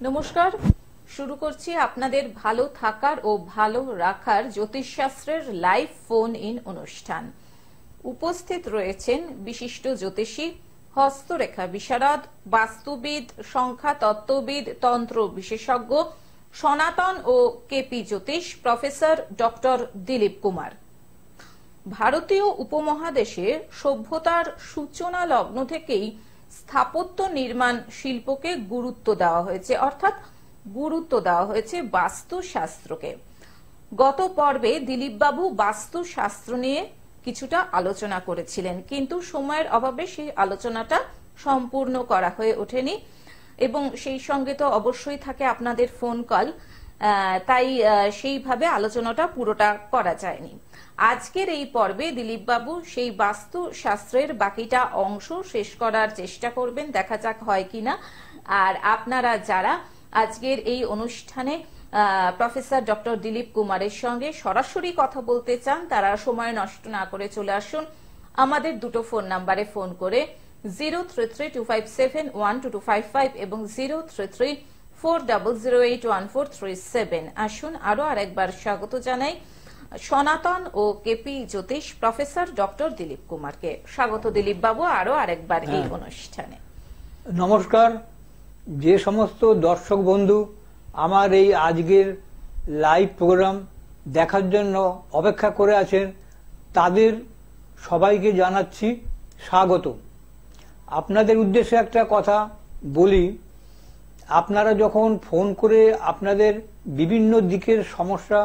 নমস্কার, শুরু করছি আপনাদের ভালো থাকার ও ভালো রাখার জ্যোতিষশাস্ত্রের লাইভ ফোন ইন অনুষ্ঠান। উপস্থিত রয়েছেন বিশিষ্ট জ্যোতিষী, হস্তরেখা বিশারদ, বাস্তুবিদ, সংখ্যা তত্ত্ববিদ, তন্ত্র বিশেষজ্ঞ, সনাতন ও কেপি জ্যোতিষ প্রফেসর ডক্টর দিলীপ কুমার। ভারতীয় উপমহাদেশে সভ্যতার সূচনা লগ্ন থেকেই স্থাপত্য নির্মাণ শিল্পকে গুরুত্ব দেওয়া হয়েছে, অর্থাৎ গুরুত্ব দেওয়া হয়েছে বাস্তুশাস্ত্রকে। গত পর্বে দিলীপবাবু বাস্তুশাস্ত্র নিয়ে কিছুটা আলোচনা করেছিলেন, কিন্তু সময়ের অভাবে সেই আলোচনাটা সম্পূর্ণ করা হয়ে ওঠেনি এবং সেই সঙ্গে তো অবশ্যই থাকে আপনাদের ফোন কল, তাই সেইভাবে আলোচনাটা পুরোটা করা যায়নি। আজকের এই পর্বে দিলীপবাবু সেই বাস্তু শাস্ত্রের বাকিটা অংশ শেষ করার চেষ্টা করবেন, দেখা যাক হয় কিনা। আর আপনারা যারা আজকের এই অনুষ্ঠানে প্রফেসর ডক্টর দিলীপ কুমারের সঙ্গে সরাসরি কথা বলতে চান, তারা সময় নষ্ট না করে চলে আসুন আমাদের দুটো ফোন নাম্বারে ফোন করে 0332571225 এবং 0334008143 আসুন আরো আরেকবার স্বাগত জানাই সনাতন ও কেপি জ্যোতিষ প্রফেসর ডক্টর দিলীপ কুমারকে। স্বাগত দিলীপ বাবু আরো আরেকবার এই অনুষ্ঠানে। নমস্কার। যে সমস্ত দর্শক বন্ধু আমার এই আজকের লাইভ প্রোগ্রাম দেখার জন্য অপেক্ষা করে আছেন, তাদের সবাইকে জানাচ্ছি স্বাগত। আপনাদের উদ্দেশ্যে একটা কথা বলি, আপনারা যখন ফোন করে আপনাদের বিভিন্ন দিকের সমস্যা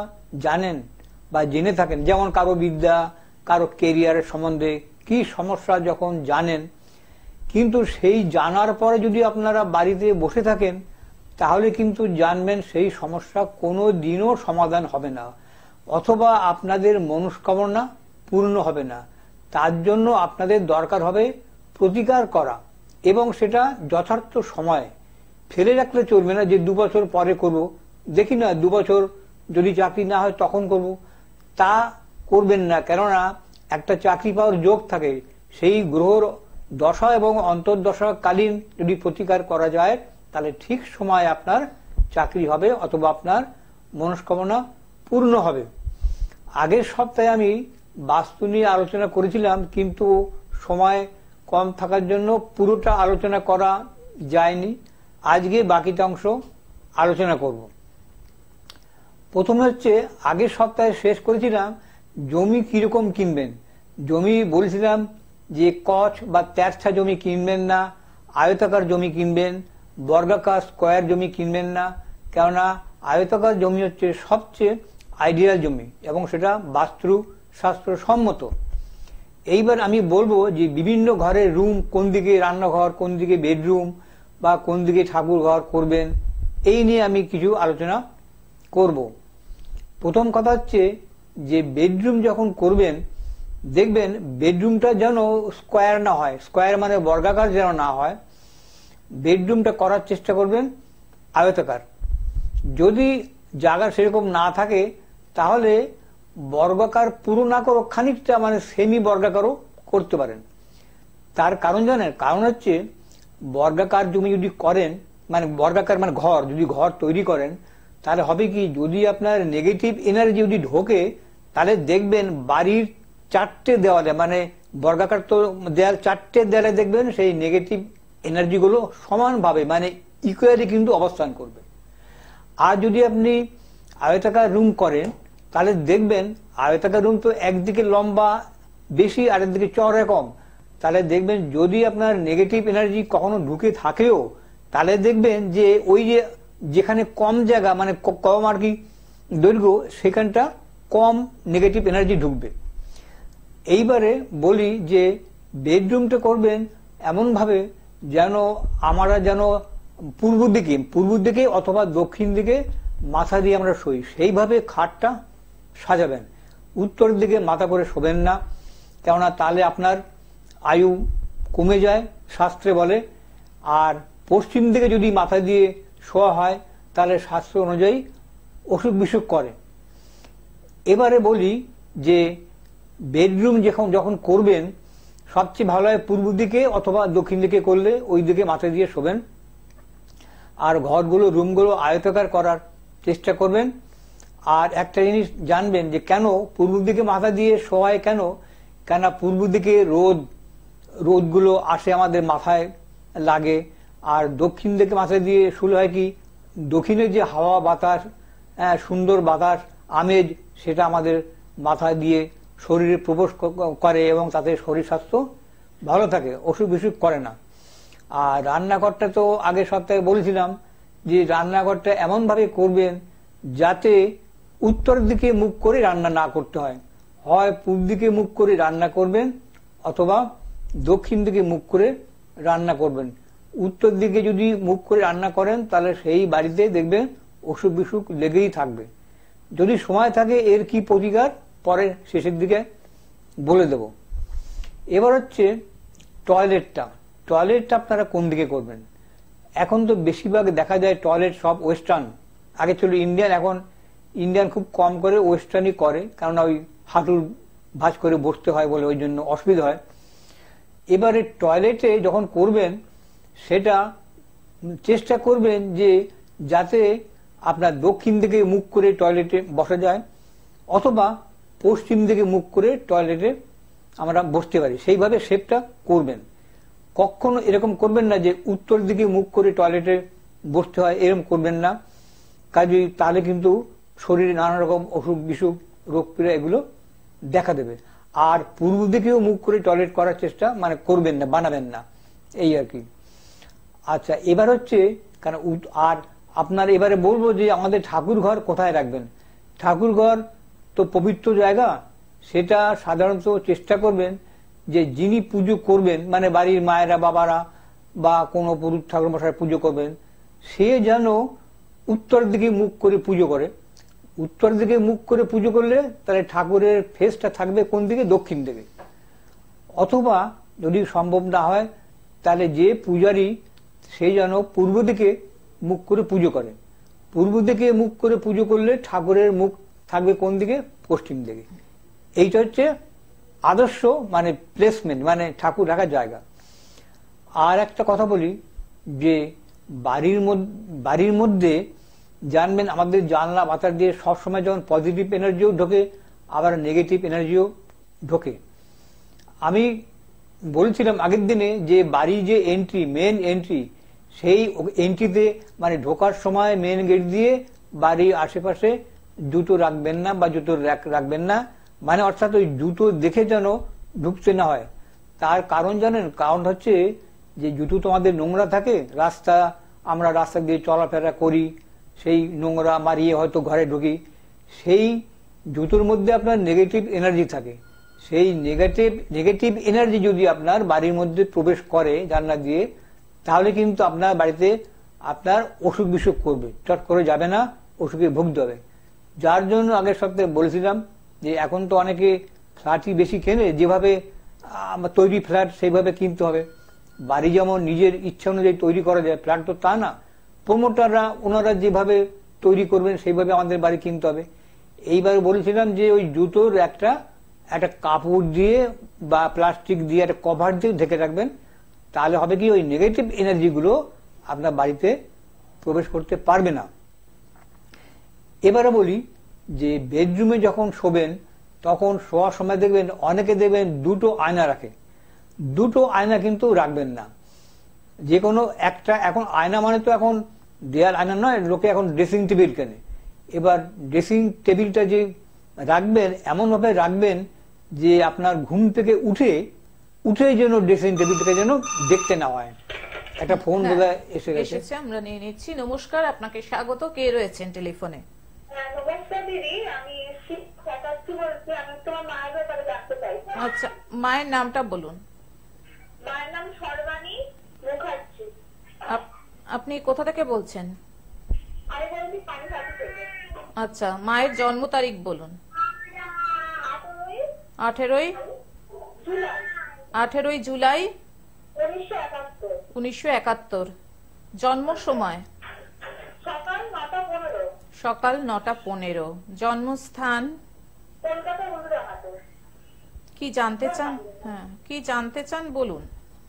জানেন বা জেনে থাকেন, যেমন কারো বিদ্যা, কারো কেরিয়ারের সম্বন্ধে কি সমস্যা যখন জানেন, কিন্তু সেই জানার পরে যদি আপনারা বাড়িতে বসে থাকেন তাহলে কিন্তু জানবেন সেই সমস্যা কোনো দিনও সমাধান হবে না, অথবা আপনাদের মনস্কামনা পূর্ণ হবে না। তার জন্য আপনাদের দরকার হবে প্রতিকার করা, এবং সেটা যথার্থ সময় ফেলে রাখলে চলবে না যে 2 বছর পরে করব, দেখি না 2 বছর যদি চাকরি না হয় তখন করব, তা করবেন না। কেননা একটা চাকরি পাওয়ার যোগ থাকে, সেই গ্রহর দশা এবং অন্তর্দশাকালীন যদি প্রতিকার করা যায় তাহলে ঠিক সময় আপনার চাকরি হবে অথবা আপনার মনস্কামনা পূর্ণ হবে। আগের সপ্তাহে আমি বাস্তু নিয়ে আলোচনা করেছিলাম, কিন্তু সময় কম থাকার জন্য পুরোটা আলোচনা করা যায়নি। আজকে বাকিটা অংশ আলোচনা করব। প্রথমে হচ্ছে, আগের সপ্তাহে শেষ করেছিলাম জমি কিরকম কিনবেন। জমি বলেছিলাম যে কচ বা তেরছা জমি কিনবেন না, আয়তাকার জমি কিনবেন, বর্গাকার স্কোয়ার জমি কিনবেন না, কেননা আয়তাকার জমি হচ্ছে সবচেয়ে আইডিয়াল জমি এবং সেটা বাস্তুশাস্ত্র সম্মত। এইবার আমি বলবো যে বিভিন্ন ঘরের রুম, কোন দিকে রান্নাঘর, কোন দিকে বেডরুম বা কোন দিকে ঠাকুর ঘর করবেন, এই নিয়ে আমি কিছু আলোচনা করব। প্রথম কথা হচ্ছে যে বেডরুম যখন করবেন দেখবেন বেডরুমটা যেন স্কোয়ার না হয়, স্কোয়ার মানে বর্গাকার যেন না হয়। বেডরুমটা করার চেষ্টা করবেন আয়তাকার। যদি জায়গা সেরকম না থাকে তাহলে বর্গাকার পুরো না করো, খানিকটা মানে সেমি বর্গাকারও করতে পারেন। তার কারণ জানেন? কারণ হচ্ছে বর্গাকার জমি যদি করেন, মানে বর্গাকার মানে ঘর, যদি ঘর তৈরি করেন তাহলে হবে কি, যদি আপনার নেগেটিভ এনার্জি যদি ঢোকে তাহলে দেখবেন বাড়ির 4টে দেওয়ালে, মানে বর্গাকার তো দেয়াল 4টে দেয়ালে দেখবেন সেই নেগেটিভ এনার্জি গুলো সমানভাবে মানে ইকুয়ালি কিন্তু অবস্থান করবে। আর যদি আপনি আয়তাকার রুম করেন তাহলে দেখবেন আয়তাকার রুম তো একদিকে লম্বা বেশি আর একদিকে চওড়া কম, তাহলে দেখবেন যদি আপনার নেগেটিভ এনার্জি কখনো ঢুকে থাকেও তাহলে দেখবেন যে ওই যে যেখানে কম জায়গা মানে কম আর কি দৈর্ঘ্য, সেখানটা কম নেগেটিভ এনার্জি ঢুকবে। এইবারে বলি যে বেডরুমটা করবেন এমন ভাবে যেন আমরা যেন পূর্ব দিকে অথবা দক্ষিণ দিকে মাথা দিয়ে আমরা শুই, সেইভাবে খাটটা সাজাবেন। উত্তরের দিকে মাথা করে শোবেন না, কেননা তাহলে আপনার আয়ু কমে যায় শাস্ত্রে বলে। আর পশ্চিম দিকে যদি মাথা দিয়ে শোয়া হয় তাহলে শাস্ত্র অনুযায়ী অসুখ বিসুখ করে। এবারে বলি যে বেডরুম যখন করবেন সবচেয়ে ভালো হয় পূর্ব দিকে অথবা দক্ষিণ দিকে করলে ওই দিকে মাথা দিয়ে শোবেন। আর ঘরগুলো রুমগুলো আয়তাকার করার চেষ্টা করবেন। আর একটা জিনিস জানবেন যে কেন পূর্ব দিকে মাথা দিয়ে শোয়ায়, কেন পূর্ব দিকে রোদগুলো আসে আমাদের মাথায় লাগে, আর দক্ষিণ দিকে মাথা দিয়ে শুলে হয় কি দক্ষিণের যে হাওয়া বাতাস, সুন্দর বাতাস আমেজ, সেটা আমাদের মাথা দিয়ে শরীরে প্রবেশ করে এবং তাতে শরীর স্বাস্থ্য ভালো থাকে, অসুখ বিসুখ করে না। আর রান্নাঘরটা তো আগের সপ্তাহে বলেছিলাম যে রান্নাঘরটা এমন ভাবে করবেন যাতে উত্তর দিকে মুখ করে রান্না না করতে হয়। হয় পূর্ব দিকে মুখ করে রান্না করবেন অথবা দক্ষিণ দিকে মুখ করে রান্না করবেন। উত্তর দিকে যদি মুখ করে রান্না করেন তাহলে সেই বাড়িতে দেখবেন অসুখ বিসুখ লেগেই থাকবে। যদি সময় থাকে এর কি প্রতিকার পরে শেষের দিকে বলে দেব। এবার হচ্ছে টয়লেটটা আপনারা কোন দিকে করবেন। এখন তো বেশিরভাগ দেখা যায় টয়লেট সব ওয়েস্টার্ন, আগে ছিল ইন্ডিয়ান, এখন ইন্ডিয়ান খুব কম করে ওয়েস্টার্নই করে, কারণ ওই হাঁটুর ভাঁজ করে বসতে হয় বলে ওই জন্য অসুবিধা হয়। এবারে টয়লেটে যখন করবেন সেটা চেষ্টা করবেন যে যাতে আপনার দক্ষিণ দিকে মুখ করে টয়লেটে বসা যায় অথবা পশ্চিম দিকে মুখ করে টয়লেটে আমরা বসতে পারি, সেইভাবে শেপটা করবেন। কখনো এরকম করবেন না যে উত্তর দিকে মুখ করে টয়লেটে বসতে হয়, এরকম করবেন না, কাজে তাহলে কিন্তু শরীরে নানা রকম অসুখ বিসুখ রোগ পীড়া এগুলো দেখা দেবে। আর পূর্ব দিকেও মুখ করে টয়লেট করার চেষ্টা করবেন না, বানাবেন না, এই আর কি। আচ্ছা, এবার হচ্ছে কারণ আর আপনার এবারে বলবো যে আমাদের ঠাকুর ঘর কোথায় রাখবেন। ঠাকুর ঘর তো পবিত্র জায়গা, সেটা সাধারণত চেষ্টা করবেন যে যিনি পুজো করবেন, বাড়ির মায়েরা বাবারা বা কোনো পুরুষ ঠাকুর মশাই পুজো করবেন, সে যেন উত্তর দিকে মুখ করে পুজো করে। উত্তর দিকে মুখ করে পুজো করলে তাহলে ঠাকুরের ফেসটা থাকবে কোন দিকে, দক্ষিণ দিকে। অথবা যদি সম্ভব না হয় তাহলে যে পূজারী সে যেন পূর্ব দিকে মুখ করে পুজো করে। পূর্ব দিকে মুখ করে পুজো করলে ঠাকুরের মুখ থাকবে কোন দিকে, পশ্চিম দিকে। এইটা হচ্ছে আদর্শ প্লেসমেন্ট, ঠাকুর রাখার জায়গা। আর একটা কথা বলি যে বাড়ির মধ্যে জানবেন আমাদের জানলা বাতাস দিয়ে সবসময় যেমন পজিটিভ এনার্জিও ঢোকে আবার নেগেটিভ এনার্জিও ঢোকে। আমি বলছিলাম আগের দিনে যে বাড়ির যে এন্ট্রি, মেন এন্ট্রি, সেই এন্ট্রিতে ঢোকার সময় মেন গেট দিয়ে বাড়ির আশেপাশে জুতো রাখবেন না বা জুতো রাখবেন না, অর্থাৎ ওই জুতো দেখে যেন ঢুকতে না হয়। তার কারণ জানেন, কারণ হচ্ছে যে জুতো তো আমাদের নোংরা থাকে, আমরা রাস্তা দিয়ে চলাফেরা করি, সেই নোংরা মারিয়ে হয়তো ঘরে ঢুকি, সেই জুতোর মধ্যে আপনার নেগেটিভ এনার্জি থাকে। সেই নেগেটিভ এনার্জি যদি আপনার বাড়ির মধ্যে প্রবেশ করে জানলা দিয়ে, তাহলে কিন্তু আপনার বাড়িতে আপনার অসুখ বিসুখ করবে, চট করে যাবে না, অসুখে ভুগতে হবে। যার জন্য আগের সপ্তাহে বলেছিলাম যে এখন তো অনেকে ফ্ল্যাটই বেশি কেনে, যেভাবে তৈরি ফ্ল্যাট সেইভাবে কিনতে হবে। বাড়ি যেমন নিজের ইচ্ছা অনুযায়ী তৈরি করা যায়, ফ্ল্যাট তো তা না। প্রমোটাররা ওনারা যেভাবে তৈরি করবেন সেইভাবে আমাদের বাড়ি কিনতে হবে। এইবার বলেছিলাম যে ওই জুতোর একটা কাপড় দিয়ে বা প্লাস্টিক দিয়ে একটা কভার দিয়ে ঢেকে রাখবেন, তাহলে হবে কি ওই নেগেটিভ এনার্জি গুলো আপনার বাড়িতে প্রবেশ করতে পারবে না। এবারে বলি যে বেডরুমে যখন শোবেন তখন শোয়ার সময় দেখবেন অনেকে দেখবেন দুটো আয়না রাখে। দুটো আয়না কিন্তু রাখবেন না, যে কোনো একটা। এখন আয়না তো এখন দেয়াল আয়না নয়, লোকে এখন ড্রেসিং টেবিল কেনে। এবার ড্রেসিং টেবিলটা যে রাখবেন এমন ভাবে রাখবেন যে আপনার ঘুম থেকে উঠে যেন ড্রেসিং টেবিলটাকে যেন দেখতে না হয়। একটা ফোন বোধহয় এসেছে, আমরা নিয়ে নিচ্ছি। নমস্কার, আপনাকে স্বাগত। কে রয়েছেন টেলিফোনে? নমস্কার দিদি, আমি বলছি। আমি তোমার মায়ের ব্যাপারে জানতে চাই। আচ্ছা, মায়ের নামটা বলুন। মায়ের নাম সর্বাণী মুখার্জি। আপনি কোথা থেকে বলছেন? আমি বলছি পানিহাটি থেকে। আচ্ছা, মায়ের জন্ম তারিখ বলুন। 18ই জুলাই 1971। জন্ম সময় সকাল 9:15। জন্মস্থান কি জানতে চান? হ্যাঁ, কি জানতে চান বলুন।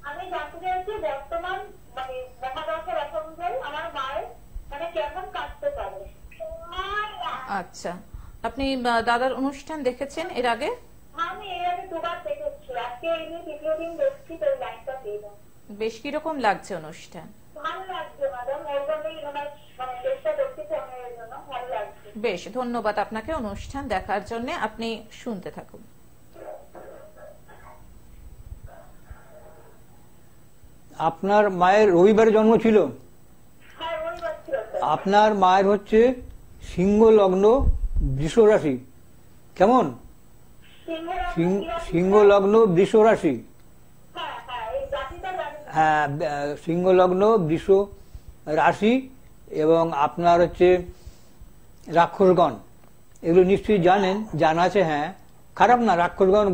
আমি জানতে চাইছি বর্তমান মানে মহাদশার অনুযায়ী আমার মায়ের মানে কেমন কাটতে পারে। আচ্ছা, আপনি দাদার অনুষ্ঠান দেখেছেন এর আগে? আমি এর আগে দুবার দেখেছি, আজকে এই নিয়ে তৃতীয় দিন দেখছি, তো লাইনটা পেলাম। বেশ কিরকম লাগছে অনুষ্ঠান? ভালো লাগছে ম্যাডাম, ওর জন্যই ওনার মানে চেষ্টা করছি ফোনের জন্য, ভালো লাগছে। বেশ, ধন্যবাদ আপনাকে অনুষ্ঠান দেখার জন্য। আপনি শুনতে থাকুন। আপনার মায়ের রবিবারে জন্ম ছিল? হ্যাঁ, রবিবার ছিল স্যার। আপনার মায়ের হচ্ছে সিংহ লগ্ন বৃষ রাশি, কেমন? সিংহ লগ্ন বৃষ রাশি। হ্যাঁ হ্যাঁ, এই জাতিটা জানি। হ্যাঁ, সিংহ লগ্ন বৃষ রাশি, এবং আপনার হচ্ছে রাক্ষসগণ, এগুলো নিশ্চয়ই জানেন, জানা আছে। হ্যাঁ, খারাপ না, রাক্ষসগণ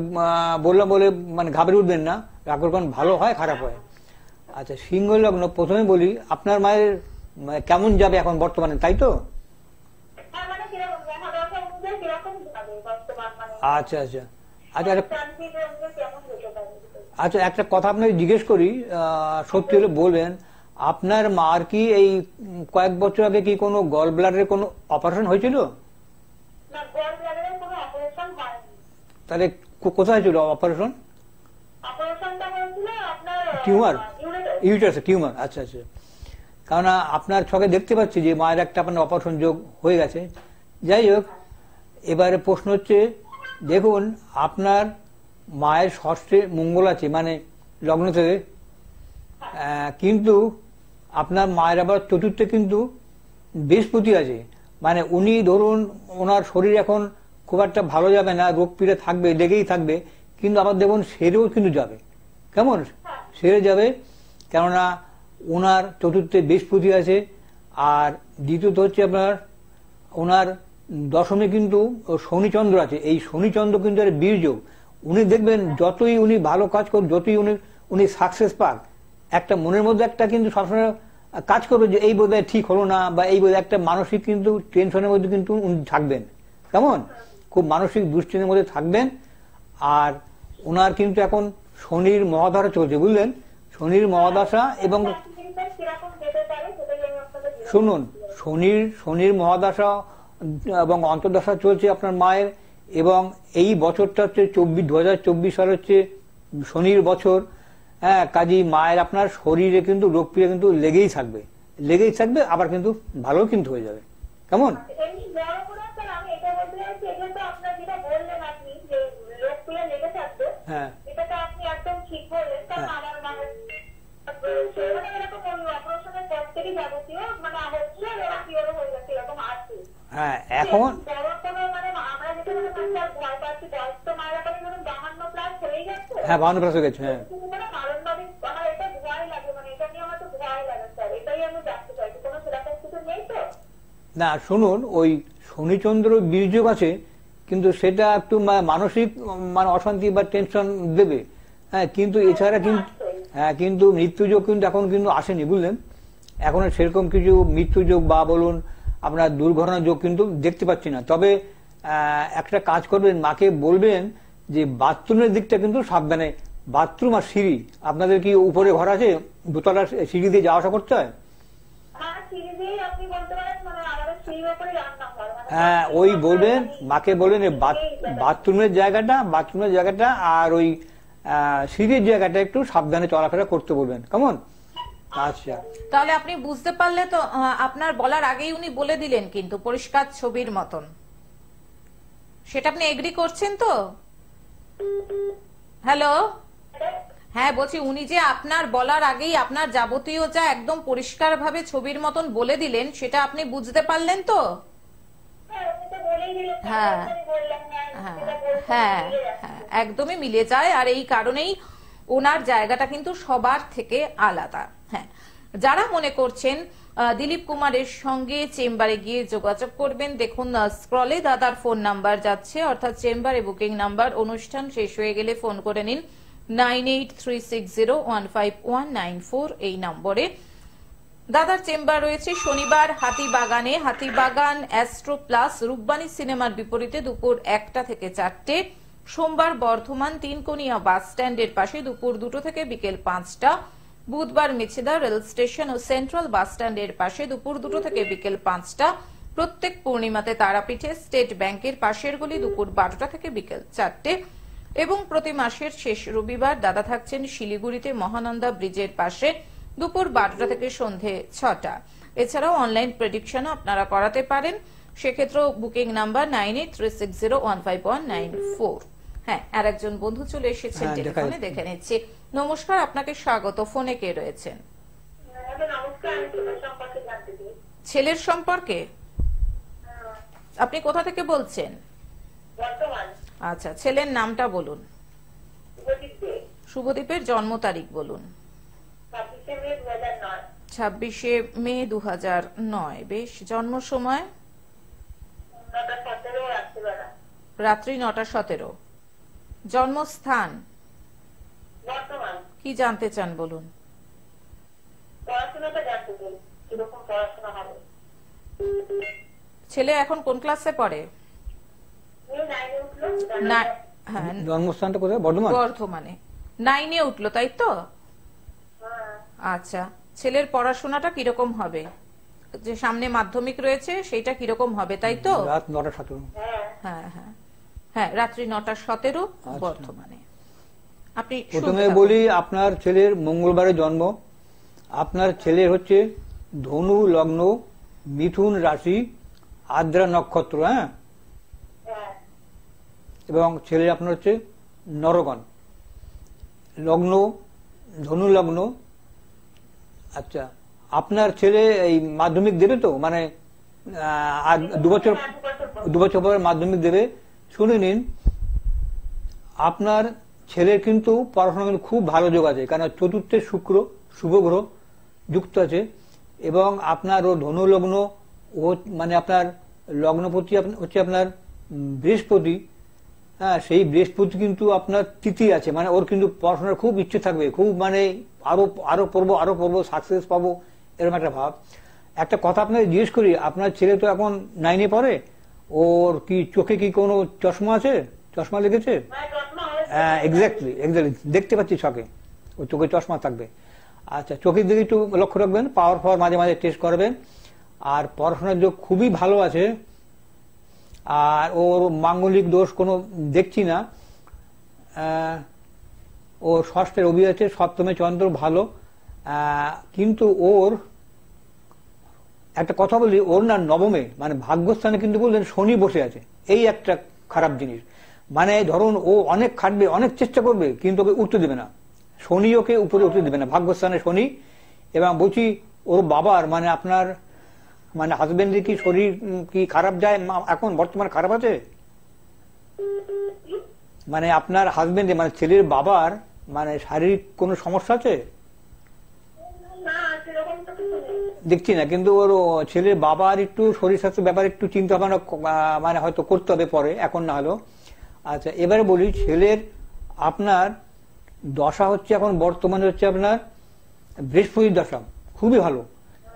বললাম বলে মানে ঘাবড়ে উঠবেন না, রাক্ষসগণ ভালো হয় খারাপ হয়। আচ্ছা, সিংহ লগ্ন, প্রথমে বলি আপনার মায়ের কেমন যাবে এখন বর্তমানে, তাই তো? হ্যাঁ, মানে কিরকম মহাদশা অনুযায়ী কিরকম যাবে বর্তমান, মানে আচ্ছা আচ্ছা আচ্ছা শান্তির অনুযায়ী কেমন যেতে পারে? আচ্ছা, একটা কথা আপনাকে জিজ্ঞেস করি, সত্যি হলে বলবেন, আপনার মার কি এই কয়েক বছর আগে কি কোনো গল ব্লাডারের কোনো অপারেশন হয়েছিল? না, গল ব্লাডারের কোনো অপারেশন হয়নি। তাহলে কোথায় ছিল অপারেশন? অপারেশনটা হয়েছিল আপনার টিউমার, ইউরেটাস। ইউটারাসে টিউমার। আচ্ছা আচ্ছা, কারণ আপনার ছকে দেখতে পাচ্ছি যে মায়ের একটা আপনার অপারেশন যোগ হয়ে গেছে। যাই হোক, এবারে প্রশ্ন হচ্ছে, দেখুন আপনার মায়ের ষষ্ঠে মঙ্গল আছে, মানে লগ্ন থেকে, কিন্তু আপনার মায়ের আবার চতুর্থে কিন্তু বৃহস্পতি আছে। মানে উনি ধরুন ওনার শরীর এখন খুব একটা ভালো যাবে না, রোগ পীড়া থাকবে, লেগেই থাকবে, কিন্তু আবার দেখুন সেরেও কিন্তু যাবে। কেমন সেরে যাবে? কেননা ওনার চতুর্থে বৃহস্পতি আছে, আর দ্বিতীয়ত হচ্ছে আপনার ওনার দশমে কিন্তু শনিচন্দ্র আছে। এই শনিচন্দ্র কিন্তু বীর্যোগ। উনি দেখবেন যতই উনি ভালো কাজ করুন, যতই উনি সাকসেস পাক, একটা মনের মধ্যে একটা কিন্তু সবসময় কাজ করবে যে এই বোধহয় ঠিক হলো না, বা এই বোধহয় একটা মানসিক কিন্তু টেনশনের মধ্যে কিন্তু উনি থাকবেন। কেমন খুব মানসিক দুশ্চিন্তার মধ্যে থাকবেন। আর ওনার কিন্তু এখন শনির মহাদশা চলছে, বুঝলেন? শনির মহাদশা, এবং শুনুন, শনির মহাদশা এবং অন্তর্দশা চলছে আপনার মায়ের, এবং এই বছরটা হচ্ছে 2024 সাল হচ্ছে শনির বছর। হ্যাঁ, কাজী মায়ের আপনার শরীরে কিন্তু রোগ পীড়া কিন্তু লেগেই থাকবে, আবার কিন্তু ভালো কিন্তু হয়ে যাবে। কেমন? হ্যাঁ, হ্যাঁ, এখন হ্যাঁ 52 হয়ে গেছে। হ্যাঁ, না শুনুন, ওই শনিচন্দ্র বীর্যোগ আছে, কিন্তু সেটা একটু মানসিক মানে অশান্তি বা টেনশন দেবে। হ্যাঁ, কিন্তু এছাড়া কিন্তু কিন্তু মৃত্যুযোগ কিন্তু এখন কিন্তু আসেনি, বুঝলেন? এখন সেরকম কিছু মৃত্যুযোগ বা বলুন আপনার দুর্ঘটনা যোগ কিন্তু দেখতে পাচ্ছি না। তবে একটা কাজ করবেন, মাকে বলবেন যে বাথরুমের দিকটা কিন্তু সাবধানে, বাথরুম আর সিঁড়ি, আপনাদের কি উপরে ঘর আছে, দোতলার সিঁড়ি দিয়ে যাওয়া আসা করতে হয়? হ্যাঁ, ওই বলবেন, মাকে বলবেন বাথরুমের জায়গাটা আর ওই সিঁড়ির জায়গাটা একটু সাবধানে চলাফেরা করতে বলবেন। কেমন? আচ্ছা, তাহলে আপনি বুঝতে পারলে তো, আপনার বলার আগেই উনি বলে দিলেন কিন্তু পরিষ্কার ছবির মতন। সেটা আপনি এগ্রি করছেন তো? হ্যালো, হ্যাঁ বলছি, উনি যে আপনার বলার আগেই আপনার যাবতীয় যা একদম পরিষ্কার ভাবে ছবির মতন বলে দিলেন, সেটা আপনি বুঝতে পারলেন তো? হ্যাঁ হ্যাঁ হ্যাঁ হ্যাঁ, একদমই মিলে যায়। আর এই কারণেই ওনার জায়গাটা কিন্তু সবার থেকে আলাদা। হ্যাঁ, যারা মনে করছেন দিলীপ কুমারের সঙ্গে চেম্বারে গিয়ে যোগাযোগ করবেন, দেখুন স্ক্রলে দাদার ফোন নাম্বার যাচ্ছে, অর্থাৎ চেম্বারে বুকিং নাম্বার। অনুষ্ঠান শেষ হয়ে গেলে ফোন করে নিন 9836015194 এই নম্বরে। দাদার চেম্বার রয়েছে শনিবার হাতিবাগানে, হাতিবাগান অ্যাস্ট্রো প্লাস রূপবাণী সিনেমার বিপরীতে দুপুর 1টা থেকে 4টে। সোমবার বর্ধমান তিনকোনিয়া বাস স্ট্যান্ডের পাশে দুপুর 2টো থেকে বিকেল 5টা। বুধবার মেছেদা রেল স্টেশন ও সেন্ট্রাল বাস স্ট্যান্ডের পাশে দুপুর 2টা থেকে বিকেল 5টা, প্রত্যেক পূর্ণিমাতে তারাপীঠে স্টেট ব্যাংকের পাশের গলি দুপুর 12টা থেকে বিকেল 4টে এবং প্রতি মাসের শেষ রবিবার দাদা থাকছেন শিলিগুড়িতে মহানন্দা ব্রিজের পাশে দুপুর 12টা থেকে সন্ধে 6টা। এছাড়াও অনলাইন প্রেডিকশন আপনারা করাতে পারেন, সেক্ষেত্রেও বুকিং নাম্বার 9836015194। হ্যাঁ, আর একজন বন্ধু চলে এসেছেন টেলিফোনে, দেখে নিচ্ছি। নমস্কার, আপনাকে স্বাগত। ফোনে কে রয়েছেন? নমস্কার, আমি ছেলের সম্পর্কে জানতে চাই। ছেলের সম্পর্কে? আপনি কোথা থেকে বলছেন? বর্তমান। আচ্ছা, ছেলের নামটা বলুন। শুভদীপ দে। শুভদীপের জন্ম তারিখ বলুন। 26শে মে 2009। 26শে মে 2009। বেশ। জন্ম সময়? 9:17 রাত্রিবেলা। রাত্রি 9:17। জন্মস্থান? বর্তমান। কি জানতে চান বলুন। পড়াশোনাটা জানতে চাই, কিরকম পড়াশোনা হবে। ছেলে এখন কোন ক্লাসে পড়ে? মেয়ে 9-এ উঠলো। হ্যাঁ, জন্মস্থানটা কোথায়? বর্ধমান। বর্ধমানে। 9-এ উঠলো, তাই তো? হ্যাঁ। আচ্ছা, ছেলের পড়াশোনাটা কিরকম হবে? যে সামনে মাধ্যমিক রয়েছে সেটা কিরকম হবে, তাই তো? রাত 9:17। হ্যাঁ। হ্যাঁ হ্যাঁ হ্যাঁ, রাত্রি 9:17 বর্ধমানে। আপনি প্রথমে বলি, আপনার ছেলের মঙ্গলবারে জন্ম। আপনার ছেলের হচ্ছে ধনু লগ্ন, মিথুন রাশি, আদ্রা নক্ষত্র। হ্যাঁ, হ্যাঁ। এবং ছেলে আপনার হচ্ছে নরগণ লগ্ন, ধনু লগ্ন। আচ্ছা, আপনার ছেলে এই মাধ্যমিক দেবে তো, মানে আর 2 বছর পর মাধ্যমিক দেবে। শুনে নিন, আপনার ছেলের কিন্তু পড়াশোনা কিন্তু খুব ভালো যোগ আছে, কারণ চতুর্থে শুক্র শুভ গ্রহ যুক্ত আছে এবং আপনার ও ধনু লগ্ন, ও মানে আপনার লগ্নপতি হচ্ছে আপনার বৃহস্পতি। হ্যাঁ, সেই বৃহস্পতি কিন্তু আপনার তিথি আছে, মানে ওর কিন্তু পড়াশোনার খুব ইচ্ছে থাকবে, খুব মানে আরো পড়বো সাকসেস পাবো, এরকম একটা ভাব। একটা কথা আপনাকে জিজ্ঞেস করি, আপনার ছেলে তো এখন 9-এ পড়ে, ওর কি চোখে কি কোনো চশমা আছে? চশমা লেগেছে? হ্যাঁ, এক্স্যাক্টলি দেখতে পাচ্ছি চোখে, ও চোখে চশমা থাকবে। আচ্ছা, চোখের দিকে একটু লক্ষ্য রাখবেন, পাওয়ার মাঝে মাঝে টেস্ট করবেন। আর পড়াশোনার যোগ খুবই ভালো আছে, আর ওর মাঙ্গলিক দোষ কোনো দেখছি না। ওর ষষ্ঠে রবি আছে, সপ্তমে চন্দ্র ভালো, কিন্তু ওর একটা কথা বলি, ওর না নবমে মানে ভাগ্যস্থানে কিন্তু বললেন শনি বসে আছে। এই একটা খারাপ জিনিস, মানে ধরুন ও অনেক খাটবে, অনেক চেষ্টা করবে, কিন্তু ওকে উঠতে দেবে না, শনি ওকে উপরে উঠতে দেবে না, ভাগ্যস্থানে শনি। এবং বলছি, ওর বাবার মানে আপনার মানে হাজবেন্ডের কি শরীর কি খারাপ যায় এখন বর্তমানে? খারাপ আছে মানে আপনার হাজবেন্ডের মানে ছেলের বাবার মানে শারীরিক কোনো সমস্যা আছে? দেখছি না, কিন্তু ওর ছেলের বাবার একটু শরীর স্বাস্থ্যের ব্যাপারে একটু চিন্তা ভাবনা মানে হয়তো করতে হবে পরে, এখন না হলো। আচ্ছা, এবারে বলি, ছেলের আপনার দশা হচ্ছে এখন বর্তমানে হচ্ছে আপনার বৃহস্পতির দশা, খুবই ভালো,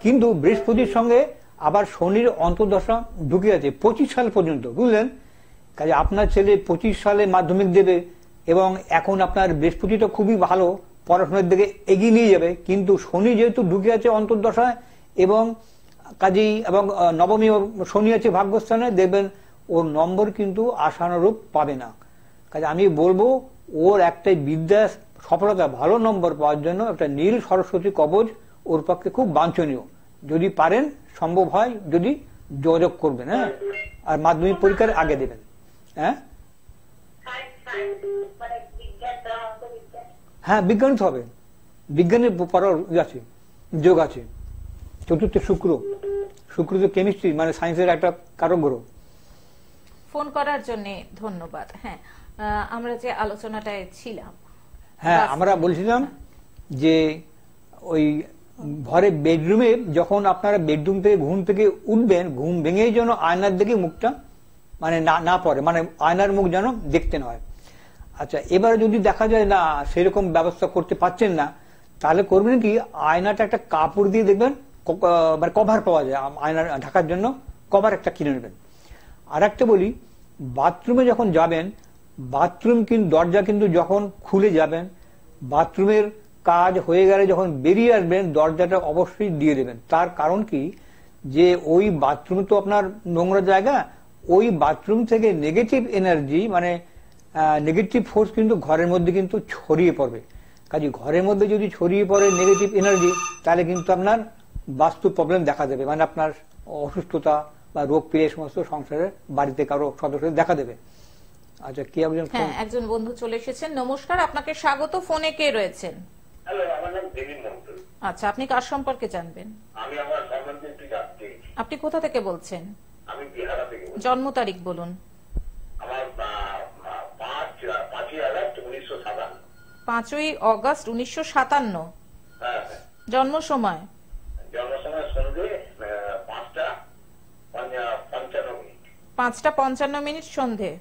কিন্তু বৃহস্পতির সঙ্গে আবার শনির অন্তর্দশা ঢুকে আছে 25 সাল পর্যন্ত, বুঝলেন? কাজে আপনার ছেলে 25 সালে মাধ্যমিক দেবে এবং এখন আপনার বৃহস্পতিটা খুবই ভালো, পড়াশোনার দিকে এগিয়ে নিয়ে যাবে, কিন্তু শনি যেহেতু ঢুকে আছে অন্তর্দশায় এবং কাজেই এবং নবমী শনি আছে ভাগ্যস্থানে, দেখবেন ওর নম্বর কিন্তু আশানুরূপ পাবে না। কাজে আমি বলবো, ওর একটাই বিদ্যা সফলতা ভালো নম্বর পাওয়ার জন্য একটা নীল সরস্বতী কবচ ওর পক্ষে খুব বাঞ্ছনীয়, যদি পারেন, সম্ভব হয় যদি যোগাযোগ করবেন। হ্যাঁ, আর মাধ্যমিক পরীক্ষার আগে দেবেন। হ্যাঁ হ্যাঁ, বিজ্ঞানিত হবে, বিজ্ঞানের পড়ার আছে, যোগ আছে। চতুর্থ শুক্র তো কেমিস্ট্রি মানে সায়েন্সের একটা কারক গ্রহ। ফোন করার জন্য ধন্যবাদ। হ্যাঁ, আমরা যে আলোচনাটায় ছিলাম, হ্যাঁ আমরা বলছিলাম যে ওই ঘরে বেডরুমে যখন আপনারা বেডরুম থেকে ঘুম থেকে উঠবেন, ঘুম ভেঙেই যেন আয়নার দিকে মুখটা মানে না পড়ে, মানে আয়নার মুখ যেন দেখতে না হয়। আচ্ছা, এবারে যদি দেখা যায় না সেরকম ব্যবস্থা করতে পারছেন না, তাহলে করবেন কি, আয়নাটা একটা কাপড় দিয়ে দেখবেন, মানে কভার পাওয়া যায় আয়না ঢাকার জন্য, কভার একটা কিনে নেবেন। আর একটা বলি, বাথরুমে যখন যাবেন, বাথরুম কিন্তু দরজা কিন্তু যখন খুলে যাবেন, বাথরুমের কাজ হয়ে গেলে যখন বেরিয়ে আসবেন দরজাটা অবশ্যই দিয়ে দেবেন। তার কারণ কি, যে ওই বাথরুম তো আপনার নোংরা জায়গা, ওই বাথরুম থেকে নেগেটিভ এনার্জি মানে নেগেটিভ ফোর্স কিন্তু ঘরের মধ্যে কিন্তু ছড়িয়ে পড়বে। কাজে ঘরের মধ্যে যদি ছড়িয়ে পড়ে নেগেটিভ এনার্জি, তাহলে কিন্তু আপনার বাস্তু প্রবলেম দেখা দেবে, মানে আপনার অসুস্থতা বা রোগ পীড়া সমস্ত সংসারের বাড়িতে কারো সদস্যদের দেখা দেবে। আচ্ছা, কি একজন বন্ধু চলে এসেছেন। নমস্কার, আপনাকে স্বাগত। ফোনে কে রয়েছেন? হ্যালো, আমার নাম দেবীন মন্ডল। আচ্ছা, আপনি কার সম্পর্কে জানবেন? আমি আমার সম্বন্ধে একটু জানতে চাইছি। আপনি কোথা থেকে বলছেন? আমি বিহারা থেকে বলছি। জন্ম তারিখ বলুন। আমার 5ই আগস্ট 1957। 5ই অগস্ট 1957। হ্যাঁ। জন্ম সময়? জন্ম সময় সন্ধ্যে 5:55। 5:55 সন্ধে।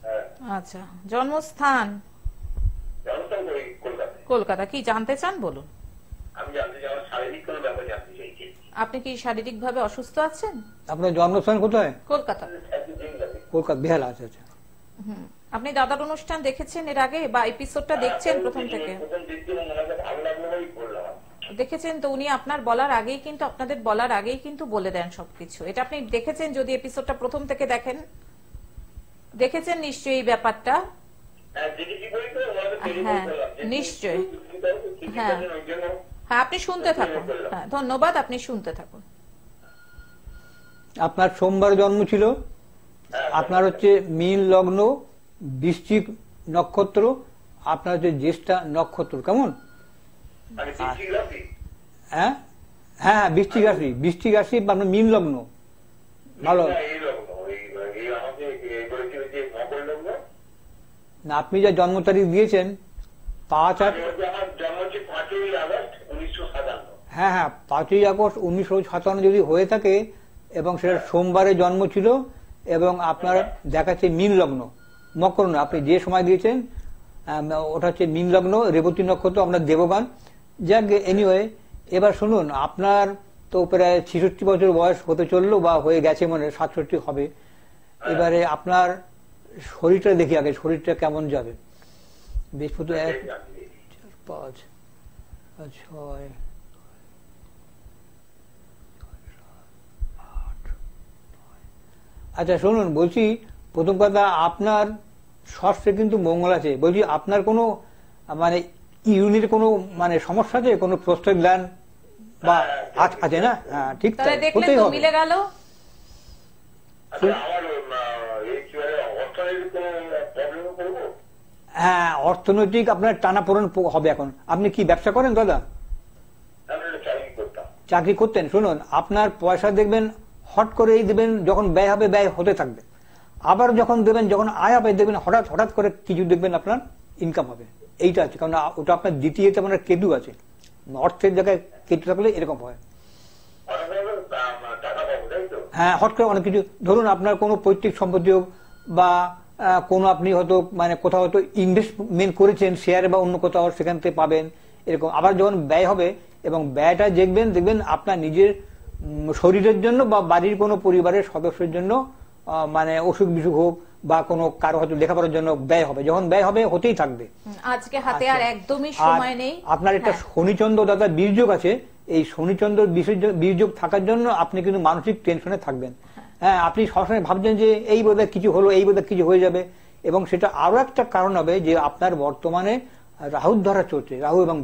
হ্যাঁ। আচ্ছা, জন্মস্থান? জন্মস্থান কলকাতা। কলকাতা। কি জানতে চান বলুন। আমি জানতে চাই, আমার শারীরিক কোনো ব্যাপার জানতে চাইছি। আপনি কি শারীরিক ভাবে অসুস্থ আছেন? আপনার জন্মস্থান কোথায়? কলকাতা। কলকাতা, বিহালা। আচ্ছা আচ্ছা। আপনি দাদার অনুষ্ঠান দেখেছেন এর আগে, বা এপিসোডটা দেখছেন প্রথম থেকে? দেখেছেন তো, উনি আপনার বলার আগেই কিন্তু, আপনাদের বলার আগেই কিন্তু বলে দেন সবকিছু। এটা আপনি দেখেছেন, যদি এপিসোডটা প্রথম থেকে দেখেন, দেখেছেন নিশ্চয়ই এই ব্যাপারটা। হ্যাঁ, নিশ্চয়ই। হ্যাঁ হ্যাঁ, আপনি শুনতে থাকুন। হ্যাঁ, ধন্যবাদ, আপনি শুনতে থাকুন। আপনার সোমবার জন্ম ছিল, আপনার হচ্ছে মীন লগ্ন, বৃশ্চিক নক্ষত্র, আপনার হচ্ছে জ্যেষ্ঠা নক্ষত্র। কেমন? হ্যাঁ হ্যাঁ, বৃশ্চিক রাশি। বৃশ্চিক রাশি আপনার মীন লগ্ন। ভালো। না, আপনি যা জন্ম তারিখ দিয়েছেন 5 হ্যাঁ হ্যাঁ 5ই আগস্ট 1957 যদি হয়ে থাকে এবং সেটা সোমবারে জন্ম ছিল এবং আপনার দেখাচ্ছে মীন লগ্ন, মকর না, আপনি যে সময় দিয়েছেন ওটা হচ্ছে মীন লগ্ন, রেবতী নক্ষত্র, আপনার দেবগান। যাক, এনিওয়ে, এবার শুনুন, আপনার তো প্রায় 66 বছর বয়স হতে চললো বা হয়ে গেছে, মানে 67 হবে। এবারে আপনার শরীরটা দেখি আগে, শরীরটা কেমন যাবে। বৃহস্পতি 1, 4, 5, 6, 8। আচ্ছা শুনুন, বলছি প্রথম কথা, আপনার ষষ্ঠে কিন্তু মঙ্গল আছে। বলছি আপনার কোনো মানে ইউনির কোনো মানে সমস্যা আছে, কোনো প্রস্টেট গ্ল্যান্ড বা আছে না? হ্যাঁ, ঠিক তাই, হতেই হবে। মিলে গেল। হ্যাঁ, অর্থনৈতিক আপনার টানাপোড়েন হবে। এখন আপনি কি ব্যবসা করেন দাদা? চাকরি করতেন। শুনুন, আপনার পয়সা দেখবেন হট করেই দেবেন, যখন ব্যয় হবে ব্যয় হতে থাকবে। আবার যখন দেবেন, যখন আয় হবে দেখবেন হঠাৎ হঠাৎ করে কিছু দেখবেন আপনার ইনকাম হবে। এইটা আছে, কারণ ওটা আপনার দ্বিতীয়তে আপনার কেতু আছে। অর্থের জায়গায় কেতু থাকলে এরকম হয়। হ্যাঁ, হট করে অনেক কিছু, ধরুন আপনার কোনো পৈতৃক সম্পত্তি হোক বা কোনো আপনি হয়তো মানে কোথাও হয়তো ইনভেস্টমেন্ট করেছেন শেয়ারে বা অন্য কোথাও, সেখান থেকে পাবেন এরকম। আবার যখন ব্যয় হবে এবং ব্যয়টা দেখবেন আপনার নিজের শরীরের জন্য বা বাড়ির কোনো পরিবারের সদস্যের জন্য, মানে অসুখ বিসুখ হোক বা কোনো কারো হয়তো লেখাপড়ার জন্য ব্যয় হবে। যখন ব্যয় হবে হতেই থাকবে। আজকে হাতে আর একদমই সময় নেই। আপনার একটা শনিচন্দ্র দাদা বীর্যোগ আছে। এই শনিচন্দ্র বীর্যোগ থাকার জন্য আপনি কিন্তু মানসিক টেনশনে থাকবেন। হ্যাঁ, আপনি সবসময় ভাবছেন যে এই বোধহয় কিছু হলো, এই বোধহয় কিছু হয়ে যাবে। এবং সেটা আরো একটা কারণ হবে যে আপনার বর্তমানে রাহুর ধরা চলছে, রাহু এবং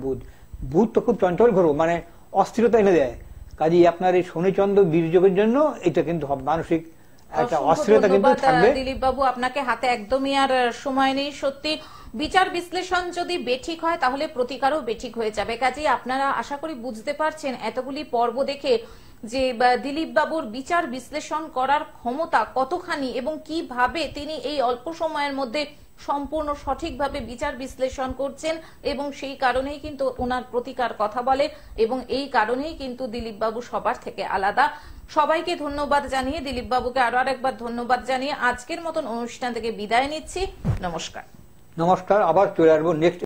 বুধ তো খুব চঞ্চল গ্রহ, মানে অস্থিরতা এনে দেয়। কাজেই আপনার এই শনিচন্দ্র বীর্যোগের জন্য এটা কিন্তু মানসিক একটা অস্থিরতা কিন্তু থাকবে। দিলীপ বাবু, আপনাকে হাতে একদমই আর সময় নেই। সত্যি বিচার বিশ্লেষণ যদি বেঠিক হয় তাহলে প্রতিকারও বেঠিক হয়ে যাবে। কাজেই আপনারা আশা করি বুঝতে পারছেন এতগুলি পর্ব দেখে যে দিলীপ বাবুর বিচার বিশ্লেষণ করার ক্ষমতা কতখানি এবং কিভাবে তিনি এই অল্প সময়ের মধ্যে সম্পূর্ণ সঠিকভাবে বিচার বিশ্লেষণ করছেন, এবং সেই কারণেই কিন্তু ওনার প্রতিকার কথা বলে, এবং এই কারণেই কিন্তু দিলীপ বাবু সবার থেকে আলাদা। সবাইকে ধন্যবাদ জানিয়ে, দিলীপ বাবুকে আরো আরেকবার ধন্যবাদ জানিয়ে আজকের মতন অনুষ্ঠান থেকে বিদায় নিচ্ছি। নমস্কার। নমস্কার, আবার চলে আসবো নেক্সট